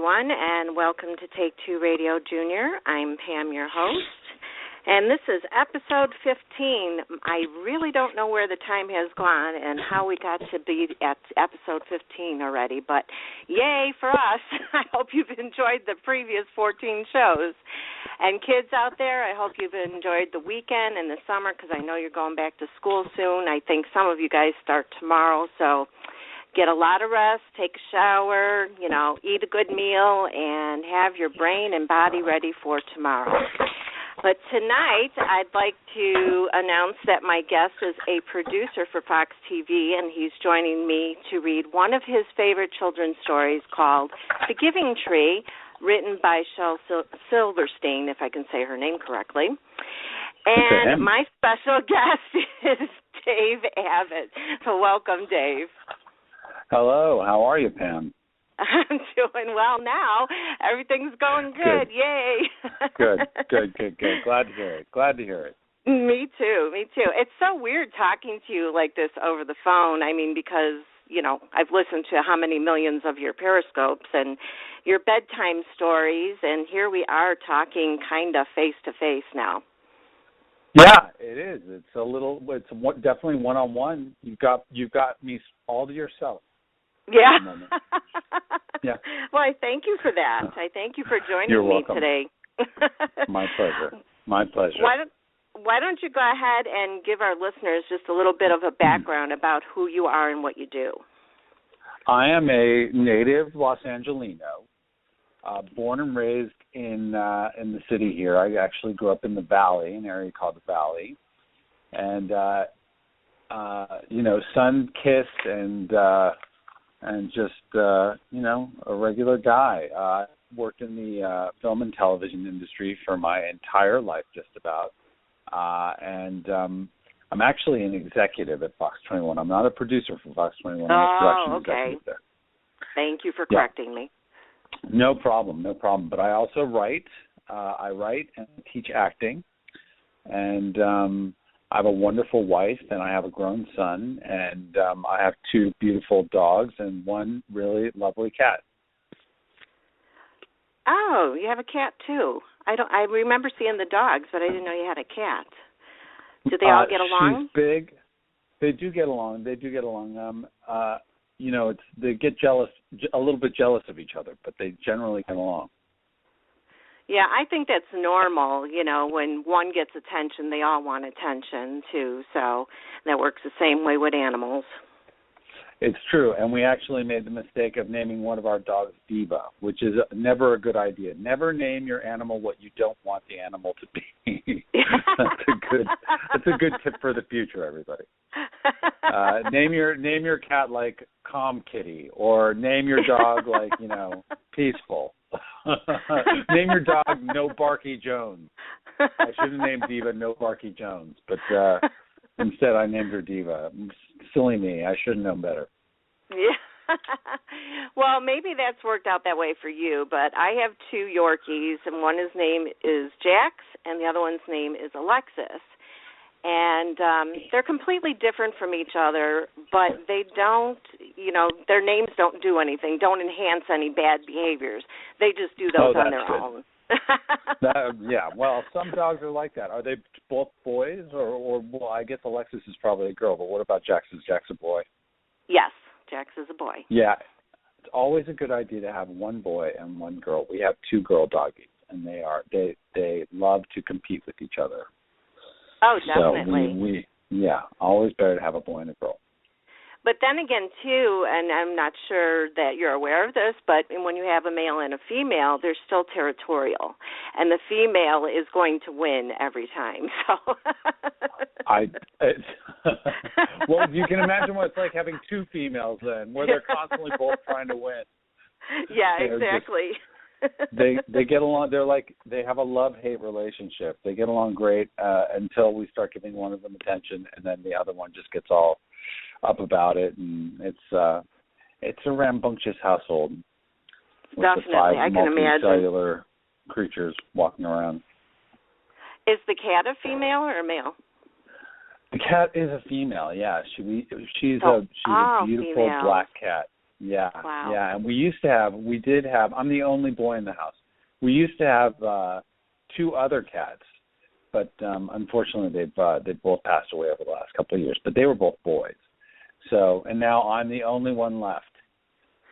everyone, and welcome to Take Two Radio Junior. I'm Pam, your host, and this is episode 15. I really don't know where the time has gone and how we got to be at episode 15 already, but yay for us. I hope you've enjoyed the previous 14 shows. And kids out there, I hope you've enjoyed the weekend and the summer, because I know you're going back to school soon. I think some of you guys start tomorrow, so get a lot of rest, take a shower, eat a good meal, and have your brain and body ready for tomorrow. But tonight, I'd like to announce that my guest is a producer for Fox TV, and he's joining me to read one of his favorite children's stories called The Giving Tree, written by Shel-Silverstein, if I can say her name correctly. And my special guest is Dave-Abbitt. So welcome, Dave. Hello, how are you, Pam? I'm doing well now. Everything's going good. Yay. Good. Glad to hear it. Me too. It's so weird talking to you like this over the phone. I mean, because, I've listened to how many millions of your periscopes and your bedtime stories, and here we are talking kind of face-to-face now. Yeah, it is. It's definitely one-on-one. You've got me all to yourself. Yeah. Yeah. Well, I thank you for that. I thank you for joining You're me welcome. today. My pleasure. Why don't you go ahead and give our listeners just a little bit of a background about who you are and what you do? I am a native Los Angelino, born and raised in the city here. I actually grew up in the Valley, an area called the Valley, and sun-kissed and just a regular guy. I worked in the film and television industry for my entire life, just about. And I'm actually an executive at Fox 21. I'm not a producer for Fox 21. I'm a production executive there. Thank you for correcting me. No problem. But I also write. I write and teach acting. And I have a wonderful wife, and I have a grown son, and I have two beautiful dogs and one really lovely cat. Oh, you have a cat too. I remember seeing the dogs, but I didn't know you had a cat. Do they all get along? She's big. They do get along. They get a little bit jealous of each other, but they generally get along. Yeah, I think that's normal. When one gets attention, they all want attention too. So that works the same way with animals. It's true, and we actually made the mistake of naming one of our dogs Diva, which is never a good idea. Never name your animal what you don't want the animal to be. That's a good tip for the future, everybody. Name your cat like Calm Kitty, or name your dog like Peaceful. Name your dog No Barky Jones. I should have named Diva No Barky Jones, but instead I named her Diva. Silly me. I should have known better. Yeah. Well, maybe that's worked out that way for you, but I have two Yorkies, and one's name is Jax, and the other one's name is Alexis. And they're completely different from each other, but they don't, their names don't do anything, don't enhance any bad behaviors. They just do those on their own. Yeah, well, some dogs are like that. Are they both boys, or well, I guess Alexis is probably a girl, but what about Jax? Is Jax a boy? Yes, Jax is a boy. Yeah, it's always a good idea to have one boy and one girl. We have two girl doggies, and they love to compete with each other. Oh, definitely. So always better to have a boy and a girl. But then again, too, and I'm not sure that you're aware of this, but when you have a male and a female, they're still territorial, and the female is going to win every time. So, well, you can imagine what it's like having two females then, where they're constantly both trying to win. Yeah, exactly. They get along. They have a love-hate relationship. They get along great until we start giving one of them attention, and then the other one just gets all up about it, and it's a rambunctious household. Definitely, I can imagine. Cellular creatures walking around. Is the cat a female or a male? The cat is a female. Yeah, she's a beautiful female. black cat. Yeah. Wow. Yeah, and we did have, I'm the only boy in the house. We used to have 2 other cats, but unfortunately they've both passed away over the last couple of years, but they were both boys. So, and now I'm the only one left.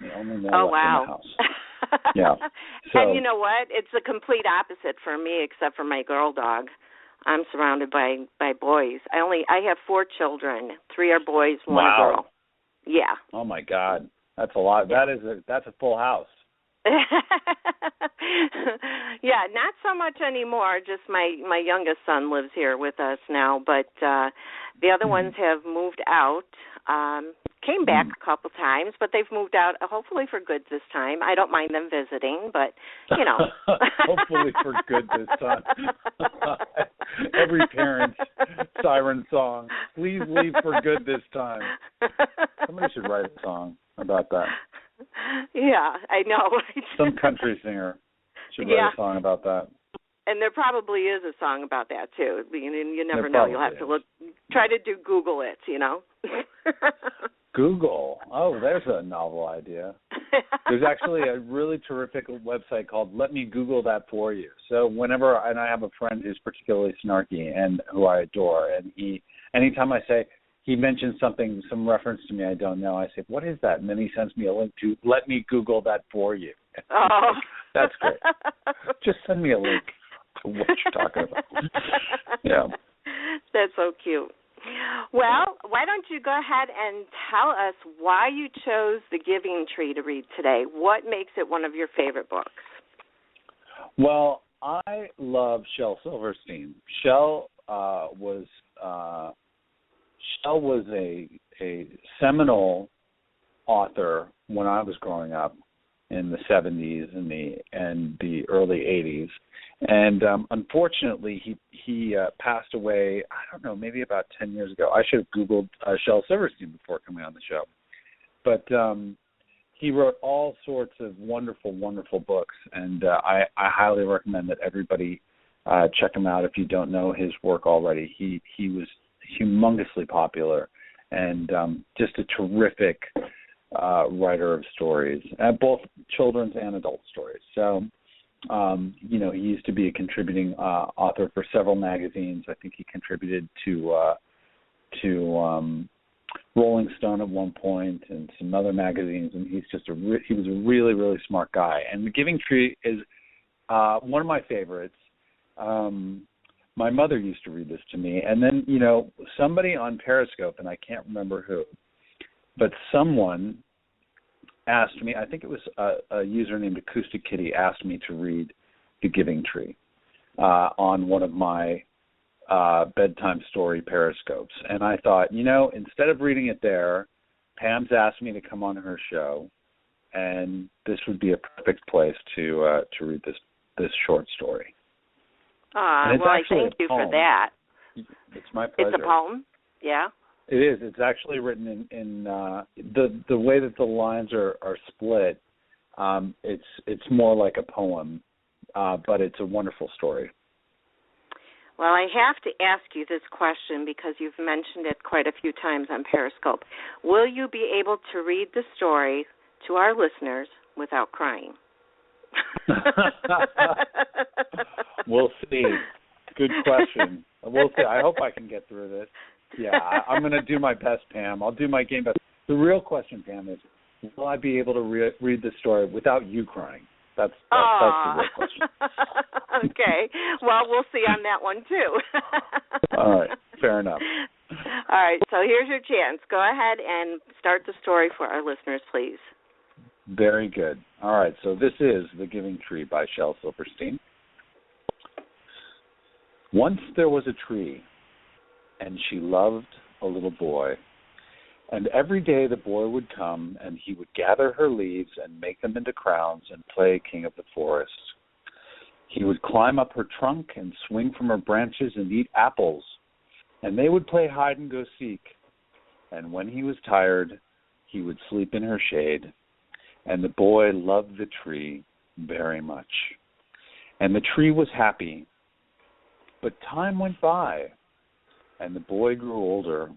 The only male left in the house. Yeah. So, and you know what? It's the complete opposite for me, except for my girl dog. I'm surrounded by boys. I have 4 children. 3 are boys, 1 a girl. Yeah. Oh my God, that's a lot. Yeah. That's a full house. Yeah, not so much anymore. Just my youngest son lives here with us now, but the other ones have moved out. Came back a couple times, but they've moved out hopefully for good this time. I don't mind them visiting, but you know. Hopefully for good this time. Every parent's siren song. Please leave for good this time. Somebody should write a song about that. Yeah, I know. Some country singer should write a song about that. And there probably is a song about that too. You never There know. You'll have is. to look. Try to Google it. You know. Google. Oh, there's a novel idea. There's actually a really terrific website called Let Me Google That For You. So whenever, and I have a friend who's particularly snarky and who I adore, and anytime I say, he mentions something, some reference to me I don't know, I say, what is that? And then he sends me a link to Let Me Google That For You. Oh. That's great. Just send me a link to what you're talking about. Yeah. That's so cute. Well, why don't you go ahead and tell us why you chose The Giving Tree to read today? What makes it one of your favorite books? Well, I love Shel-Silverstein. Shel was a seminal author when I was growing up in the 70s and the early 80s. And unfortunately, he passed away, I don't know, maybe about 10 years ago. I should have Googled Shel-Silverstein before coming on the show. But he wrote all sorts of wonderful, wonderful books, and I highly recommend that everybody check him out if you don't know his work already. He was humongously popular and just a terrific writer of stories, both children's and adult stories. So, he used to be a contributing author for several magazines. I think he contributed to Rolling Stone at one point and some other magazines, and he was a really, really smart guy. And The Giving Tree is one of my favorites. My mother used to read this to me, and then, somebody on Periscope, and I can't remember who, but someone asked me, I think it was a user named Acoustic Kitty, asked me to read The Giving Tree on one of my bedtime story Periscopes. And I thought, instead of reading it there, Pam's asked me to come on her show, and this would be a perfect place to read this short story. Well, I thank you for that. It's my pleasure. It's a poem? Yeah? It is. It's actually written in the way that the lines are split. It's more like a poem, but it's a wonderful story. Well, I have to ask you this question because you've mentioned it quite a few times on Periscope. Will you be able to read the story to our listeners without crying? We'll see. Good question. We'll see. I hope I can get through this. Yeah, I'm going to do my best, Pam. I'll do my game best. The real question, Pam, is will I be able to read the story without you crying? That's the real question. Okay. Well, we'll see on that one, too. All right. Fair enough. All right. So here's your chance. Go ahead and start the story for our listeners, please. Very good. All right. So this is The Giving Tree by Shel-Silverstein. Once there was a tree, and she loved a little boy. And every day the boy would come, and he would gather her leaves and make them into crowns and play king of the forest. He would climb up her trunk and swing from her branches and eat apples, and they would play hide-and-go-seek. And when he was tired, he would sleep in her shade. And the boy loved the tree very much. And the tree was happy. But time went by, and the boy grew older,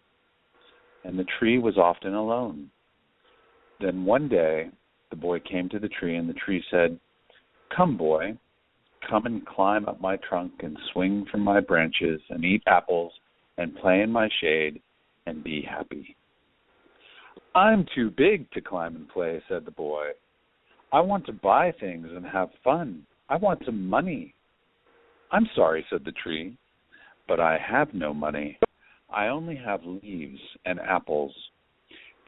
and the tree was often alone. Then one day, the boy came to the tree, and the tree said, "Come, boy, come and climb up my trunk and swing from my branches and eat apples and play in my shade and be happy." "I'm too big to climb and play," said the boy. "I want to buy things and have fun. I want some money." "I'm sorry," said the tree, "but I have no money. I only have leaves and apples.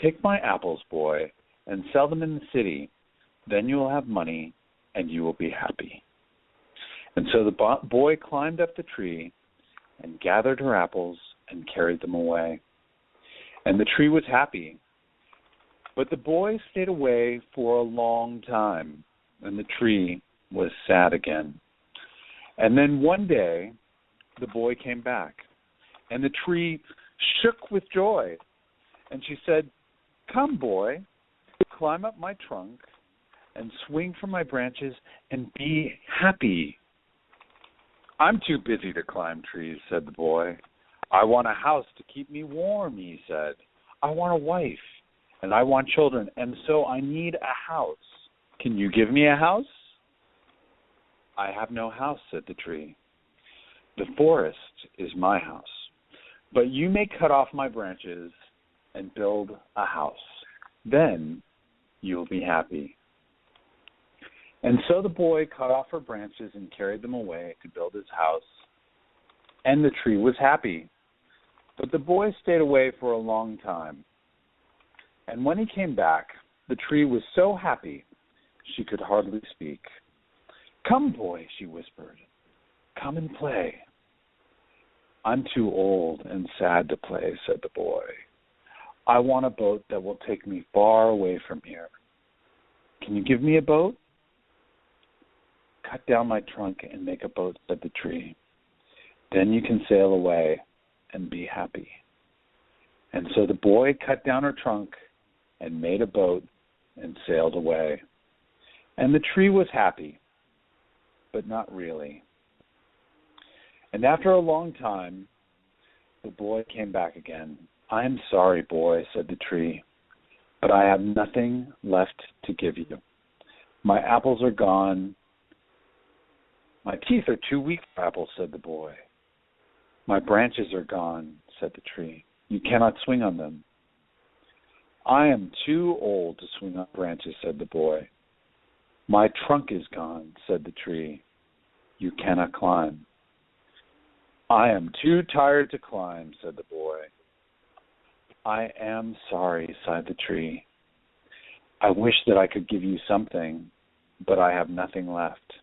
Take my apples, boy, and sell them in the city. Then you will have money and you will be happy." And so the boy climbed up the tree and gathered her apples and carried them away. And the tree was happy. But the boy stayed away for a long time, and the tree was sad again. And then one day, the boy came back, and the tree shook with joy. And she said, "Come, boy, climb up my trunk and swing from my branches and be happy." "I'm too busy to climb trees," said the boy. "I want a house to keep me warm," he said. "I want a wife, and I want children, and so I need a house. Can you give me a house?" "I have no house," said the tree. "The forest is my house, but you may cut off my branches and build a house. Then you'll be happy." And so the boy cut off her branches and carried them away to build his house, and the tree was happy. But the boy stayed away for a long time. And when he came back, the tree was so happy she could hardly speak. "Come, boy," she whispered. "Come and play." "I'm too old and sad to play," said the boy. "I want a boat that will take me far away from here. Can you give me a boat?" "Cut down my trunk and make a boat," said the tree. "Then you can sail away and be happy." And so the boy cut down her trunk and made a boat and sailed away. And the tree was happy, but not really. And after a long time, the boy came back again. "I am sorry, boy," said the tree, "but I have nothing left to give you. My apples are gone. My teeth are too weak for apples," said the boy. "My branches are gone," said the tree. "You cannot swing on them." "I am too old to swing on branches," said the boy. "My trunk is gone," said the tree. "You cannot climb." "I am too tired to climb," said the boy. "I am sorry," sighed the tree. "I wish that I could give you something, but I have nothing left.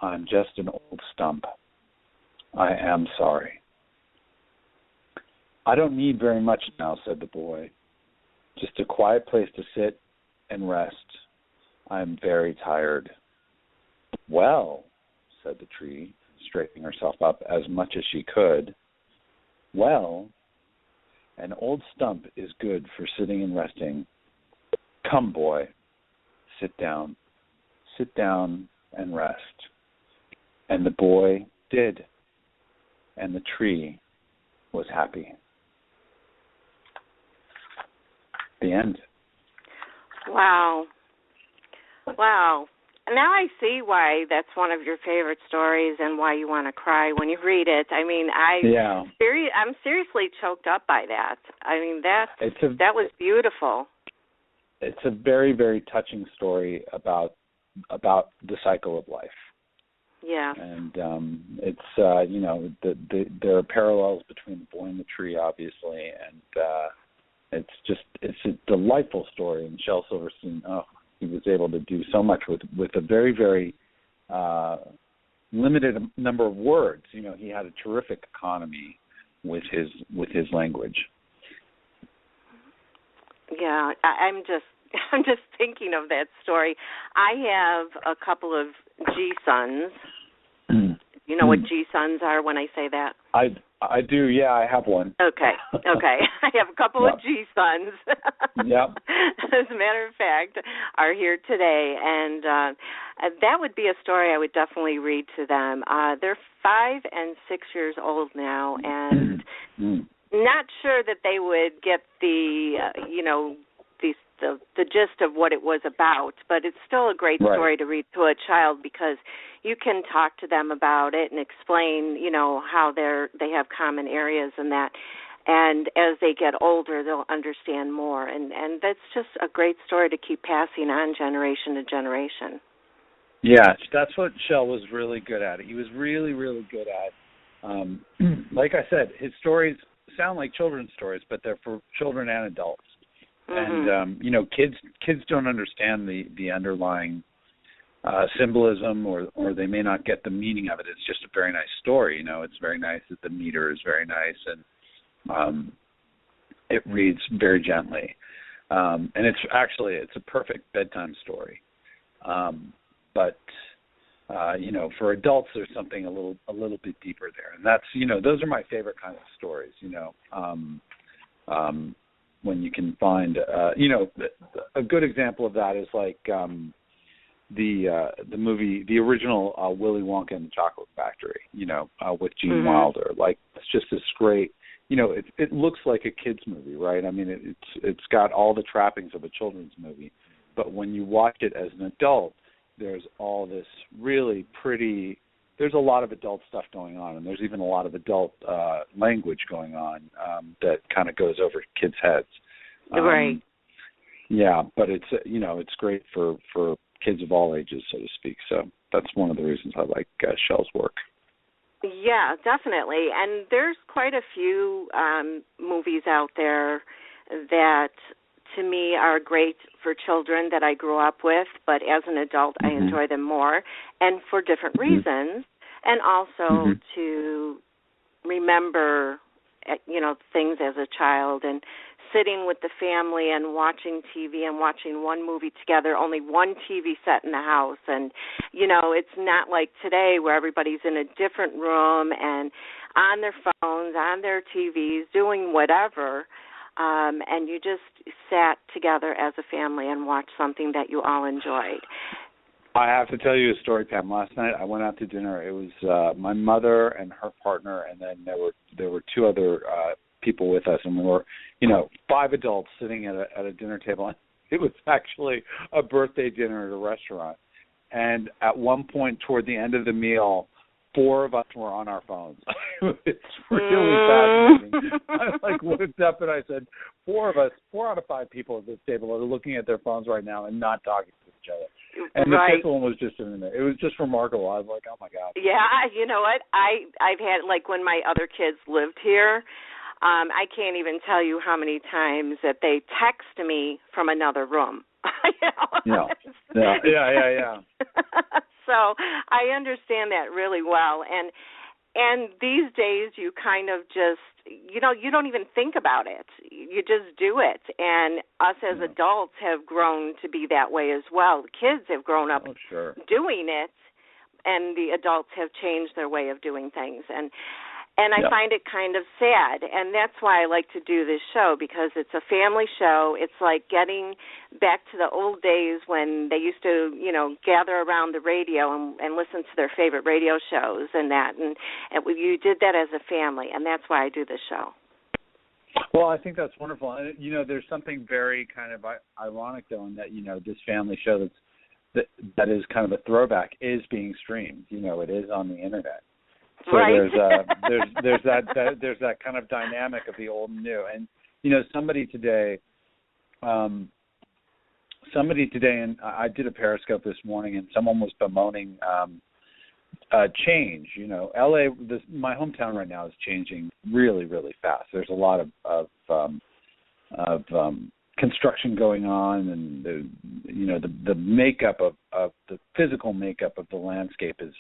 I'm just an old stump. I am sorry." "I don't need very much now," said the boy. "Just a quiet place to sit and rest. I am very tired." "Well," said the tree, straightening herself up as much as she could. "Well, an old stump is good for sitting and resting. Come, boy, sit down and rest." And the boy did, and the tree was happy. The end. Wow. Now I see why that's one of your favorite stories and why you want to cry when you read it. I mean, I'm seriously choked up by that. I mean, that was beautiful. It's a very, very touching story about the cycle of life. Yeah. And it's there are parallels between the boy and the tree, obviously, and it's a delightful story. And Shel-Silverstein, he was able to do so much with a very, very limited number of words. You know, he had a terrific economy with his language. Yeah, I'm just thinking of that story. I have a couple of G-sons. You know what G-sons are when I say that? I do, yeah, I have one. Okay. I have a couple of G-sons. Yep. As a matter of fact, are here today, and that would be a story I would definitely read to them. They're 5 and 6 years old now, and not sure that they would get the the gist of what it was about, but it's still a great story to read to a child because you can talk to them about it and explain, how they have common areas and that. And as they get older, they'll understand more. And that's just a great story to keep passing on generation to generation. Yeah, that's what Shel was really good at. He was really, really good at, like I said, his stories sound like children's stories, but they're for children and adults. Mm-hmm. And, kids don't understand the underlying symbolism or they may not get the meaning of it. It's just a very nice story. It's very nice that the meter is very nice and it reads very gently. And it's a perfect bedtime story. But for adults, there's something a little bit deeper there. And that's, those are my favorite kinds of stories, when you can find, a good example of that is like the movie, the original Willy Wonka and the Chocolate Factory, with Gene mm-hmm. Wilder. Like, it's just this great, it looks like a kid's movie, right? I mean, it's got all the trappings of a children's movie. But when you watch it as an adult, there's all this really pretty, there's a lot of adult stuff going on, and there's even a lot of adult language going on that kind of goes over kids' heads. Right. Yeah, but it's great for kids of all ages, so to speak. So that's one of the reasons I like Shel's work. Yeah, definitely. And there's quite a few movies out there that, to me, are great for children that I grew up with, but as an adult, mm-hmm. I enjoy them more, and for different mm-hmm. reasons, and also mm-hmm. to remember, things as a child and sitting with the family and watching TV and watching one movie together, only one TV set in the house. And, it's not like today where everybody's in a different room and on their phones, on their TVs, doing whatever. And you just sat together as a family and watched something that you all enjoyed. I have to tell you a story, Pam. Last night I went out to dinner. It was my mother and her partner, and then there were two other people with us, and we were, 5 adults sitting at a dinner table. It was actually a birthday dinner at a restaurant. And at one point toward the end of the meal, 4 of us were on our phones. It's really fascinating. I looked up and I said, 4 out of 5 people at this table are looking at their phones right now and not talking to each other. And the 5th one was just in there. It was just remarkable. I was like, oh my God. Yeah, you know what? I've had, when my other kids lived here, I can't even tell you how many times that they text me from another room. Yeah. So I understand that really well. And these days you kind of just, you don't even think about it. You just do it. And us as adults have grown to be that way as well. The kids have grown up doing it, and the adults have changed their way of doing things. And I find it kind of sad, and that's why I like to do this show, because it's a family show. It's like getting back to the old days when they used to, gather around the radio and listen to their favorite radio shows and that. And you did that as a family, and that's why I do this show. Well, I think that's wonderful. And, there's something very kind of ironic, though, in that, this family show that is kind of a throwback is being streamed. It is on the Internet. So there's that kind of dynamic of the old and new. And somebody today, and I did a Periscope this morning, and someone was bemoaning change. LA, my hometown right now is changing really, really fast. There's a lot of construction going on, and the makeup of the physical makeup of the landscape is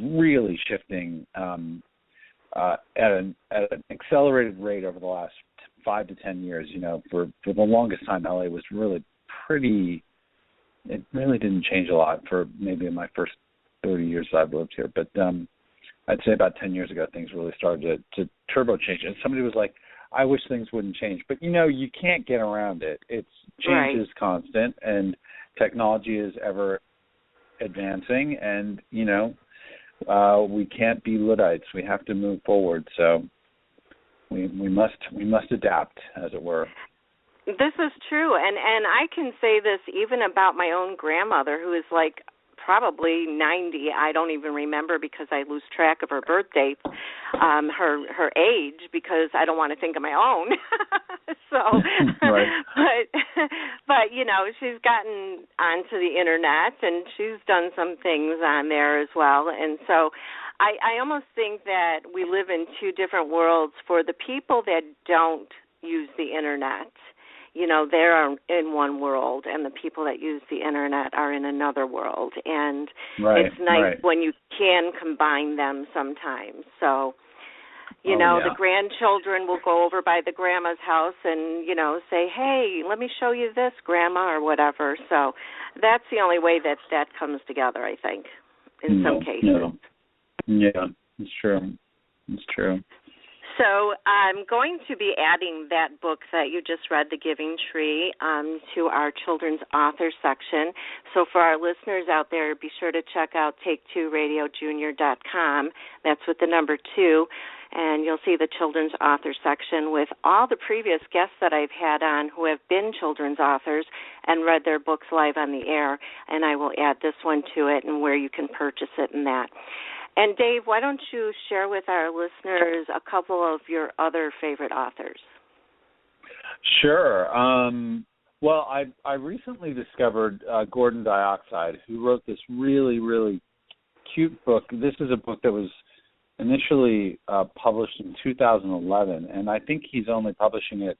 really shifting at an accelerated rate over the last 5 to 10 years. For the longest time, LA was really pretty. It really didn't change a lot for maybe in my first 30 years I've lived here. But I'd say about 10 years ago, things really started to turbo change. And somebody was like, I wish things wouldn't change. But, you can't get around it. Change is constant, and technology is ever advancing, and, we can't be Luddites. We have to move forward. So we must adapt, as it were. This is true, and I can say this even about my own grandmother, who is like probably 90. I don't even remember because I lose track of her birth dates, her age, because I don't want to think of my own. So, right. but you know, she's gotten onto the internet and she's done some things on there as well, and so I almost think that we live in two different worlds. For the people that don't use the internet, you know, they're in one world, and the people that use the internet are in another world. And it's nice when you can combine them sometimes. So, you know, the grandchildren will go over by the grandma's house and, you know, say, hey, let me show you this, Grandma, or whatever. So that's the only way that comes together, I think, in some cases. Yeah, it's true. It's true. So I'm going to be adding that book that you just read, The Giving Tree, to our children's author section. So for our listeners out there, be sure to check out take2radiojunior.com. That's with the number 2. And you'll see the children's author section with all the previous guests that I've had on who have been children's authors and read their books live on the air. And I will add this one to it and where you can purchase it and that. And, Dave, why don't you share with our listeners a couple of your other favorite authors? Sure. Well, I recently discovered Gordon Dioxide, who wrote this really, really cute book. This is a book that was initially published in 2011, and I think he's only publishing it.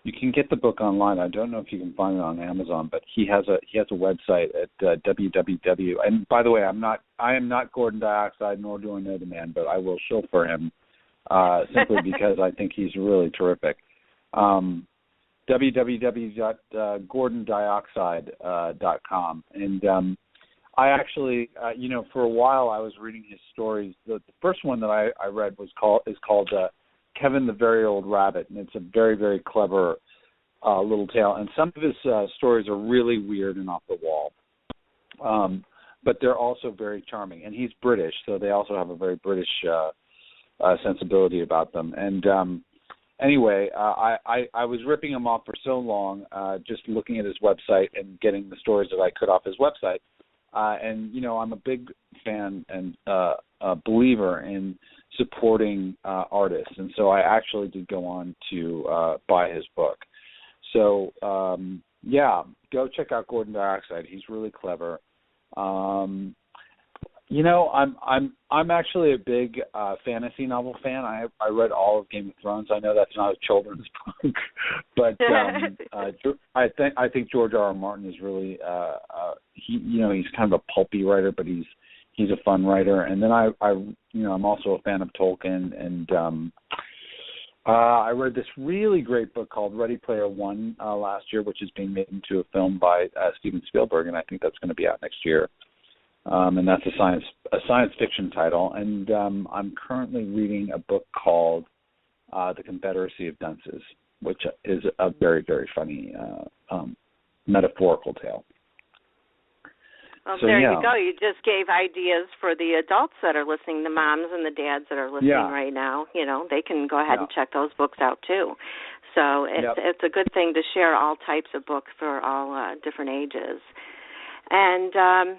You can get the book online. I don't know if you can find it on Amazon, but he has a website at www. And by the way, I am not Gordon Dioxide, nor do I know the man, but I will chauffeur him simply because I think he's really terrific. www.gordondioxide.com. And I actually, for a while I was reading his stories. The first one that I read is called Kevin the Very Old Rabbit, and it's a very, very clever little tale. And some of his stories are really weird and off the wall, but they're also very charming. And he's British, so they also have a very British sensibility about them. And anyway, I was ripping him off for so long, just looking at his website and getting the stories that I could off his website. And, I'm a big fan and a believer in supporting artists. And so I actually did go on to buy his book. So, go check out Gordon Dioxide. He's really clever. I'm actually a big fantasy novel fan. I read all of Game of Thrones. I know that's not a children's book, but I think George R. R. Martin is really he's kind of a pulpy writer, but he's a fun writer. And then I'm also a fan of Tolkien, and I read this really great book called Ready Player One last year, which is being made into a film by Steven Spielberg, and I think that's going to be out next year. And that's a science fiction title. And I'm currently reading a book called The Confederacy of Dunces, which is a very, very funny metaphorical tale. Well, so, there you go. You just gave ideas for the adults that are listening, the moms and the dads that are listening right now. They can go ahead and check those books out too. So it's a good thing to share all types of books for all different ages. And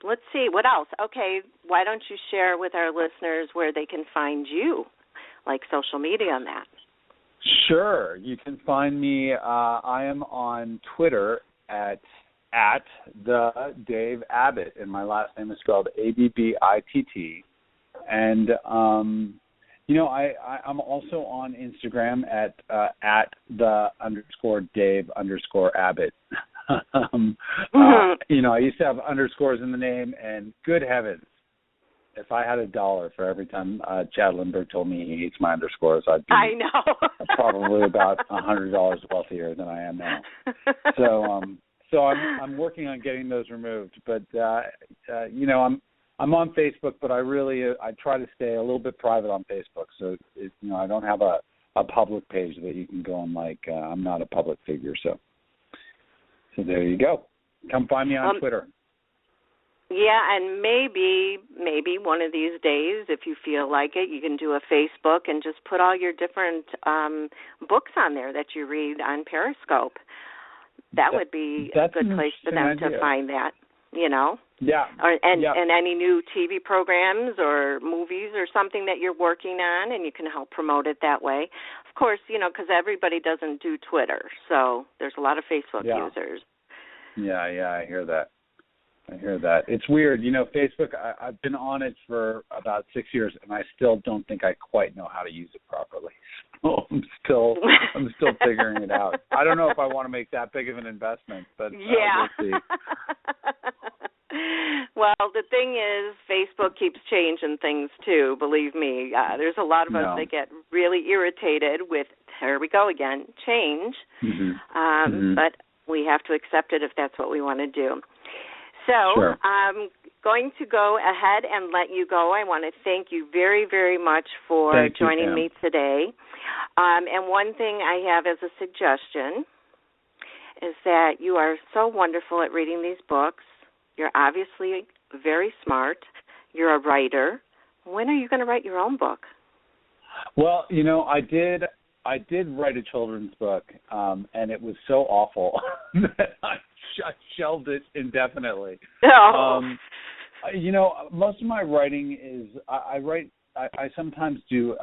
let's see, what else? Okay, why don't you share with our listeners where they can find you, like social media on that? Sure. You can find me. I am on Twitter at the dave-abbitt, and my last name is spelled Abbitt. And I'm also on Instagram at the_Dave_Abbott. I used to have underscores in the name, and good heavens, if I had $1 for every time Chad Lindbergh told me he hates my underscores, I'd be probably about $100 wealthier than I am now. So I'm working on getting those removed, but I'm on Facebook, but I try to stay a little bit private on Facebook. So I don't have a public page that you can go on. I'm not a public figure, so there you go. Come find me on Twitter. Yeah, and maybe one of these days, if you feel like it, you can do a Facebook and just put all your different books on there that you read on Periscope. That would be a good place for them to find that, you know? Yeah. And any new TV programs or movies or something that you're working on, and you can help promote it that way. Of course, you know, because everybody doesn't do Twitter, so there's a lot of Facebook users. Yeah, I hear that. It's weird. You know, Facebook, I've been on it for about 6 years, and I still don't think I quite know how to use it properly. So I'm still figuring it out. I don't know if I want to make that big of an investment, but we'll see. Well, the thing is, Facebook keeps changing things, too, believe me. There's a lot of us that get really irritated with, here we go again, change. But we have to accept it if that's what we want to do. So I'm going to go ahead and let you go. I want to thank you very, very much for joining me today. And one thing I have as a suggestion is that you are so wonderful at reading these books. You're obviously very smart. You're a writer. When are you going to write your own book? Well, you know, I did write a children's book, and it was so awful that I shelved it indefinitely. You know, most of my writing is I sometimes do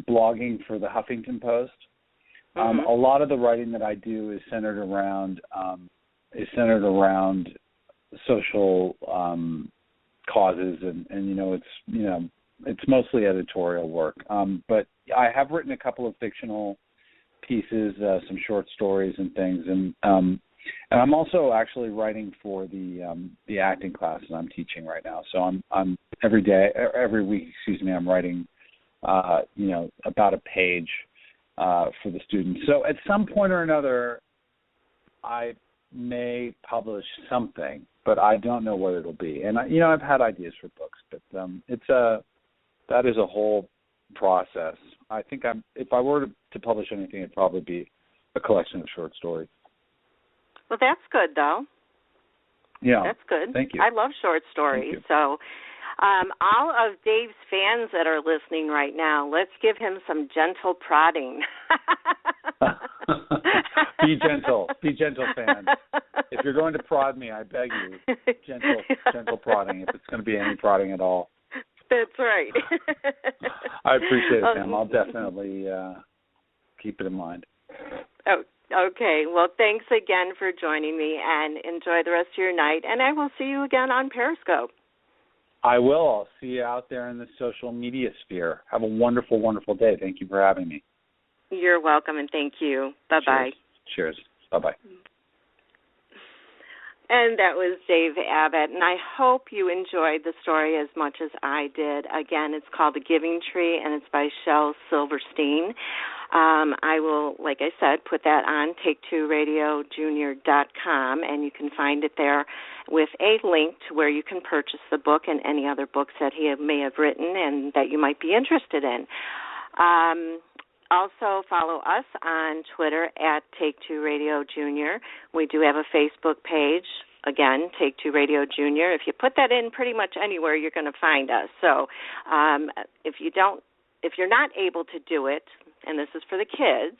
blogging for the Huffington Post. A lot of the writing that I do is centered around social causes, and you know, it's mostly editorial work. But I have written a couple of fictional pieces, some short stories and things, and I'm also actually writing for the acting classes I'm teaching right now. So I'm every week, I'm writing you know, about a page for the students. So at some point or another, I may publish something, but I don't know what it'll be. And you know, I've had ideas for books, but that is a whole process. I think if I were to publish anything, it'd probably be a collection of short stories. Well, that's good, though. Yeah. That's good. Thank you. I love short stories. So all of Dave's fans that are listening right now, let's give him some gentle prodding. Be gentle, fans. If you're going to prod me, I beg you, gentle prodding, if it's going to be any prodding at all. That's right. I appreciate it, Sam. I'll definitely keep it in mind. Oh, okay. Well, thanks again for joining me, and enjoy the rest of your night. And I will see you again on Periscope. I will. I'll see you out there in the social media sphere. Have a wonderful, wonderful day. Thank you for having me. You're welcome, and thank you. Bye-bye. Cheers. Bye-bye. And that was Dave Abbott, and I hope you enjoyed the story as much as I did. Again, it's called The Giving Tree, and it's by Shel-Silverstein. I will, like I said, put that on take2radiojunior.com, and you can find it there with a link to where you can purchase the book and any other books that he may have written and that you might be interested in. Also, follow us on Twitter at Take2RadioJunior. We do have a Facebook page, again, Take2Radio Junior. If you put that in pretty much anywhere, you're going to find us. So if you're not able to do it, and this is for the kids,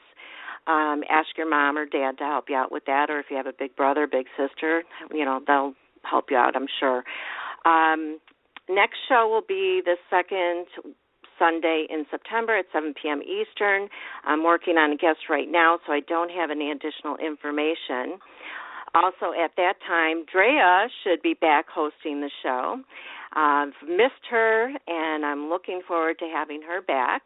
ask your mom or dad to help you out with that, or if you have a big brother, big sister, you know, they'll help you out, I'm sure. Next show will be the second Sunday in September at 7 p.m. Eastern. I'm working on a guest right now, so I don't have any additional information. Also, at that time, Drea should be back hosting the show. I've missed her, and I'm looking forward to having her back.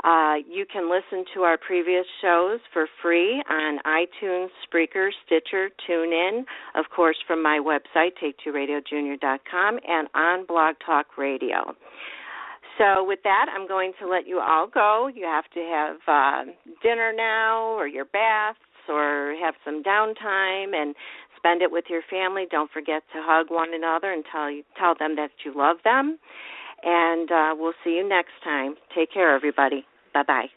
You can listen to our previous shows for free on iTunes, Spreaker, Stitcher, TuneIn, of course, from my website, take2radiojunior.com, and on Blog Talk Radio. So with that, I'm going to let you all go. You have to have dinner now, or your baths, or have some downtime and spend it with your family. Don't forget to hug one another and tell them that you love them. And we'll see you next time. Take care, everybody. Bye-bye.